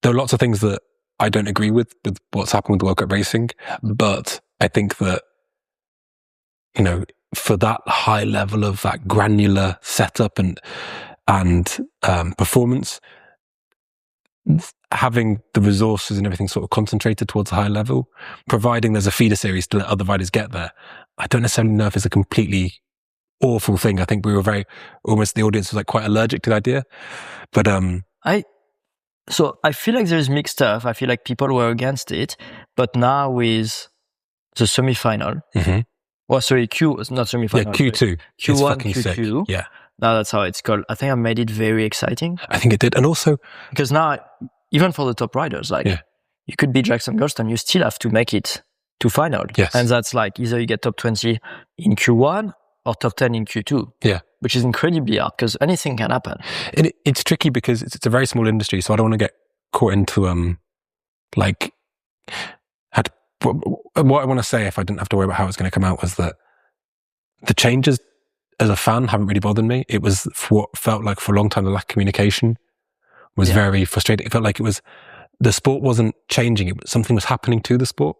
there are lots of things that I don't agree with what's happened with World Cup racing, but I think that, you know, for that high level of that granular setup and performance, having the resources and everything sort of concentrated towards a high level, providing there's a feeder series to let other riders get there, I don't necessarily know if it's a completely awful thing. I think we were almost the audience was like quite allergic to the idea. But so I feel like there's mixed stuff. I feel like people were against it, but now with the semi-final, well, sorry, not semi-final. Yeah, Q2. Q1, Q2. Yeah. Now that's how it's called. I think I made it very exciting. I think it did. And also, because now, even for the top riders, like you could be Jackson Goldstein, you still have to make it to final. Yes. And that's like either you get top 20 in Q1 or top 10 in Q2. Yeah. Which is incredibly hard because anything can happen. And it's tricky because it's a very small industry, so I don't want to get caught into what I want to say, if I didn't have to worry about how it's going to come out, was that the changes as a fan haven't really bothered me. It was for what felt like for a long time, the lack of communication was very frustrating. It felt like the sport wasn't changing. Something was happening to the sport.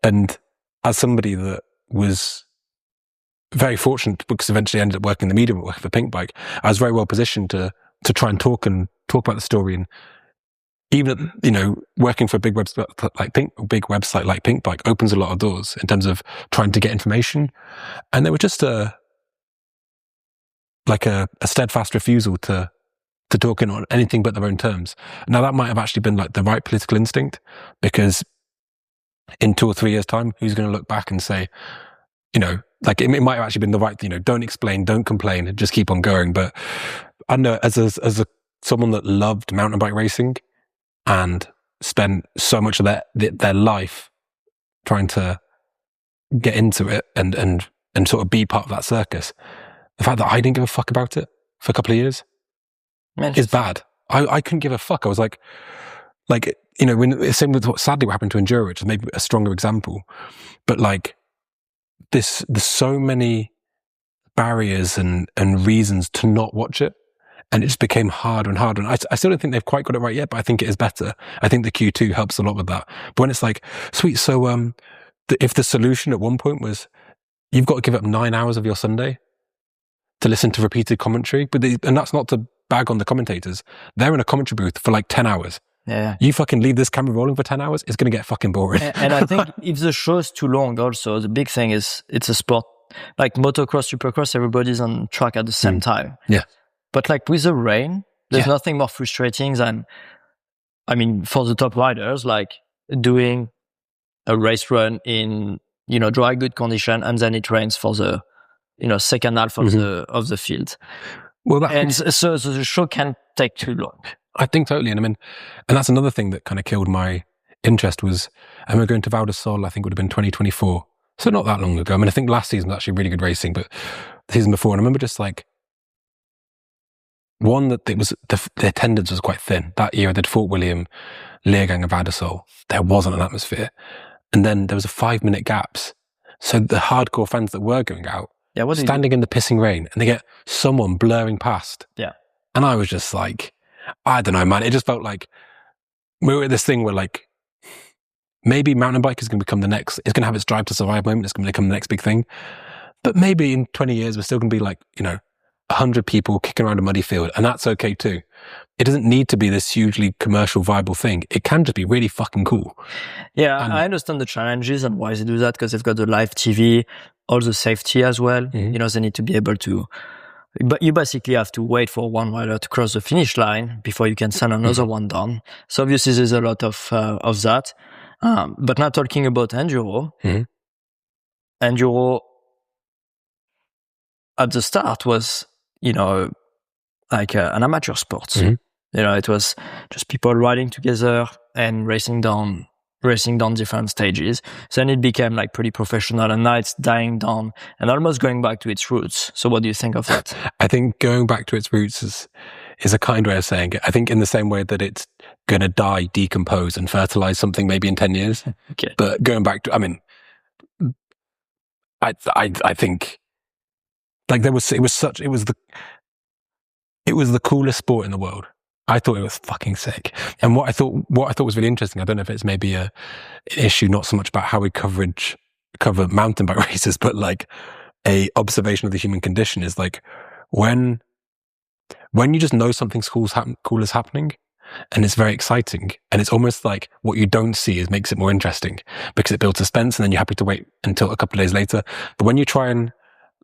And as somebody that was very fortunate, because eventually ended up working in the media, working for Pinkbike, I was very well positioned to try and talk about the story. And even, you know, working for a big website like Pinkbike opens a lot of doors in terms of trying to get information. And there was just a steadfast refusal to talk in on anything but their own terms. Now that might have actually been like the right political instinct, because in 2 or 3 years' time, who's going to look back and say, you know, like it might have actually been the right, you know, don't explain, don't complain, and just keep on going. But I know as someone that loved mountain bike racing and spent so much of their life trying to get into it and sort of be part of that circus, the fact that I didn't give a fuck about it for a couple of years is bad. I couldn't give a fuck. I was like, you know, same with what sadly what happened to enduro, which is maybe a stronger example. But like there's so many barriers and reasons to not watch it. And it just became harder and harder. And I still don't think they've quite got it right yet, but I think it is better. I think the Q2 helps a lot with that. But when it's like, sweet, so if the solution at one point was you've got to give up 9 hours of your Sunday to listen to repeated commentary, and that's not to bag on the commentators. They're in a commentary booth for like 10 hours. Yeah. You fucking leave this camera rolling for 10 hours, it's going to get fucking boring. And I think if the show is too long also, the big thing is it's a sport. Like motocross, supercross, everybody's on track at the same time. Yeah. But like with the rain, there's nothing more frustrating than, I mean, for the top riders, like doing a race run in, you know, dry, good condition, and then it rains for the, you know, second half of the field. Well, so the show can take too long. I think totally. And I mean, and that's another thing that kind of killed my interest was, and we're going to Val di Sole, I think would have been 2024. So not that long ago. I mean, I think last season was actually really good racing, but the season before, and I remember just like, one, that it was the attendance was quite thin. That year I did Fort William, Leergang and Val di Sole. There wasn't an atmosphere. And then there was a 5-minute gaps. So the hardcore fans that were going out, standing in the pissing rain, and they get someone blurring past. Yeah. And I was just like, I don't know, man. It just felt like we were at this thing where like, maybe mountain bike is going to become it's going to have its drive to survive moment. It's going to become the next big thing. But maybe in 20 years, we're still going to be like, you know, 100 people kicking around a muddy field, and that's okay too. It doesn't need to be this hugely commercial, viable thing. It can just be really fucking cool. Yeah, I understand the challenges and why they do that, because they've got the live TV, all the safety as well. Mm-hmm. You know, they need to be able to, but you basically have to wait for one rider to cross the finish line before you can send another one down. So obviously there's a lot of that. But now talking about enduro, enduro at the start was, you know, like an amateur sport. You know, it was just people riding together and racing down different stages. Then it became like pretty professional, and now it's dying down and almost going back to its roots. So what do you think of that? I think going back to its roots is a kind way of saying it. I think in the same way that it's going to die, decompose and fertilize something maybe in 10 years. Okay. But going back to, I mean, I think like it was the coolest sport in the world. I thought it was fucking sick. And what I thought was really interesting, I don't know if it's maybe an issue, not so much about how we cover mountain bike races, but like a observation of the human condition is like when you just know something cool is happening and it's very exciting, and it's almost like what you don't see makes it more interesting because it builds suspense, and then you're happy to wait until a couple of days later. But when you try and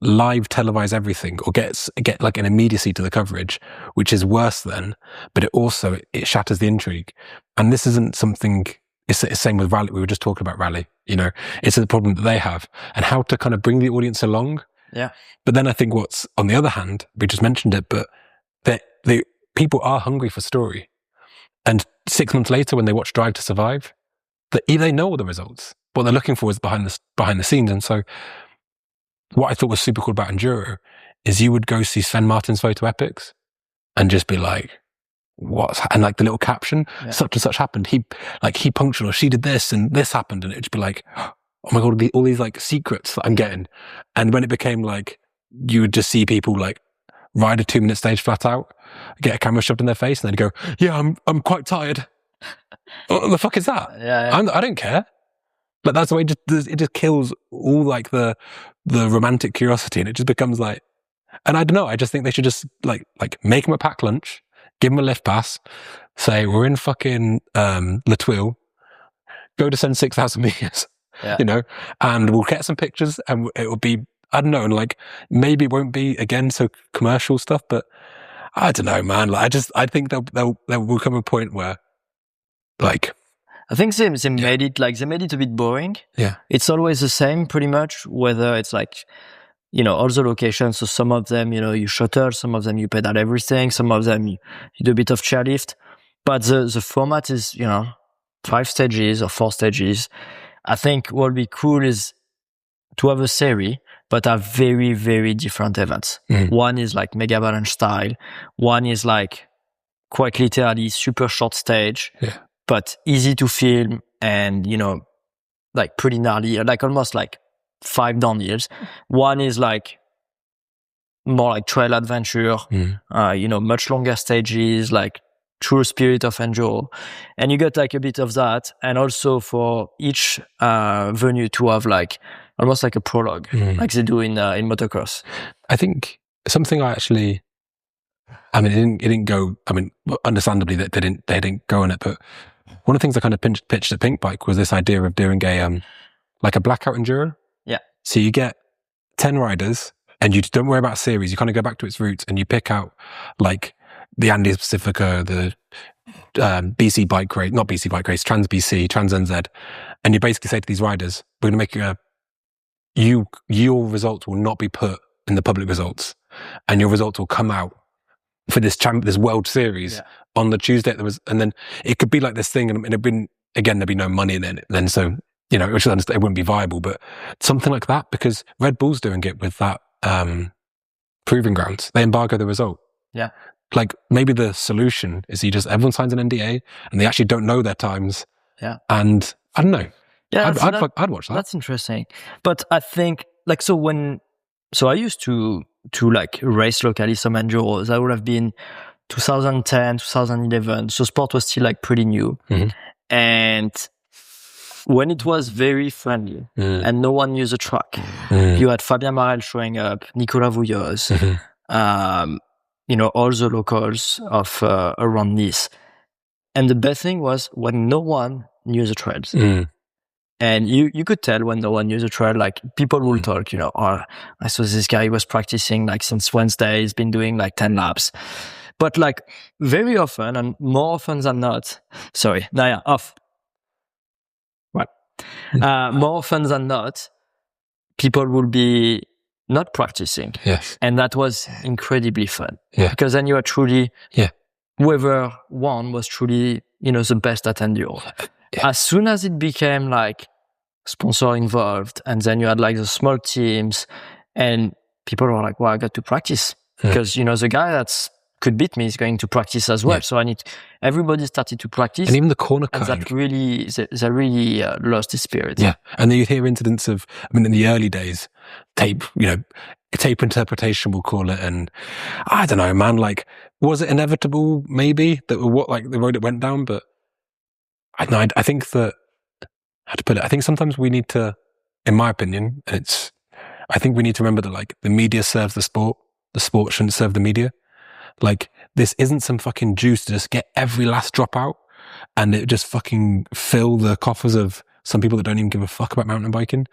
live televise everything or get like an immediacy to the coverage, which is worse then, but it shatters the intrigue. And this isn't something, it's the same with rally. We were just talking about rally, you know, it's a problem that they have, and how to kind of bring the audience along. Yeah. But then I think what's on the other hand, we just mentioned it, but the people are hungry for story. And 6 months later, when they watch Drive to Survive, they know all the results. What they're looking for is behind the scenes. And so what I thought was super cool about enduro is you would go see Sven Martin's photo epics and just be like, and like the little caption, such and such happened. He punctured, or she did this and this happened. And it'd just be like, oh my God, all these like secrets that I'm getting. And when it became like, you would just see people like ride a 2-minute stage flat out, get a camera shoved in their face, and they'd go, yeah, I'm quite tired. What the fuck is that? I don't care. But that's the way it just kills all like the romantic curiosity, and it just becomes like, and I don't know, I just think they should just like make them a packed lunch, give them a lift pass, say we're in fucking La Tuile, go descend 6,000 meters, you know, and we'll get some pictures, and it will be, I don't know, and like maybe it won't be again so commercial stuff, but I don't know, man. Like I think there will come a point where like, I think they made it a bit boring. Yeah. It's always the same pretty much, whether it's like, you know, all the locations. So some of them, you know, you shuttle, some of them you pedal everything, some of them you do a bit of chairlift. But the format is, you know, 5 stages or 4 stages. I think what would be cool is to have a series, but have very, very different events. One is like mega balance style. One is like quite literally super short stage, but easy to film, and, you know, like pretty gnarly, like almost like 5 downhills. One is like more like trail adventure, you know, much longer stages, like true spirit of enduro. And you get like a bit of that. And also for each venue to have like almost like a prologue, like they do in motocross. I think something it didn't go, I mean, understandably that they didn't go on it, but one of the things I kind of pitched at Pinkbike was this idea of doing like a blackout enduro. Yeah. So you get 10 riders, and you don't worry about series. You kind of go back to its roots, and you pick out like the Andes Pacifica, the BC bike race, not BC bike race, Trans BC, Trans NZ. And you basically say to these riders, we're going to make your results will not be put in the public results, and your results will come out for this World Series on the Tuesday. And then it could be like this thing, and there'd be no money in it. Then so, you know, it wouldn't be viable, but something like that, because Red Bull's doing it with that proving grounds. They embargo the result. Yeah. Like maybe the solution is everyone signs an NDA and they actually don't know their times. Yeah. And I don't know. Yeah, I'd watch that. That's interesting. But I think like, so I used to like race locally some enduros. That would have been 2010, 2011. So sport was still like pretty new. And when it was very friendly and no one knew the track, you had Fabien Marel showing up, Nicolas Vouilloz, you know, all the locals of around Nice. And the best thing was when no one knew the trails. And you could tell when no one knew the trail, like people will talk, you know, I saw this guy was practicing like since Wednesday, he's been doing like 10 laps. But like very often, and more often than not, sorry, Naya, off. What? More often than not, people will be not practicing. Yes. And that was incredibly fun. Yeah. Because then you are truly, whoever won was truly, you know, the best at enduro. Yeah. As soon as it became like sponsor involved, and then you had like the small teams, and people were like, well, I got to practice because, you know, the guy that's could beat me is going to practice as well. So everybody started to practice. And even the corner and cutting. that really, they really lost the spirit. Yeah. And then you hear incidents of, I mean, in the early days, tape interpretation, we'll call it. And I don't know, man, like, was it inevitable? Maybe that the road it went down, but I think that, how to put it, I think sometimes we need to, in my opinion, I think we need to remember that like the media serves the sport shouldn't serve the media. Like, this isn't some fucking juice to just get every last drop out and it just fucking fill the coffers of some people that don't even give a fuck about mountain biking.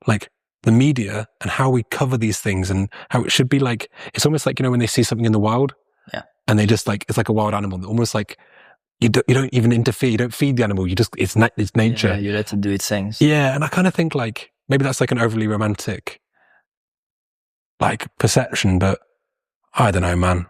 Like, the media and how we cover these things and how it should be like, it's almost like, when they see something in the wild and they just like, it's like a wild animal, almost like you don't even interfere, you don't feed the animal, it's nature. Yeah, you let it do its things. Yeah, and I kind of think like, maybe that's like an overly romantic like perception, but I don't know, man.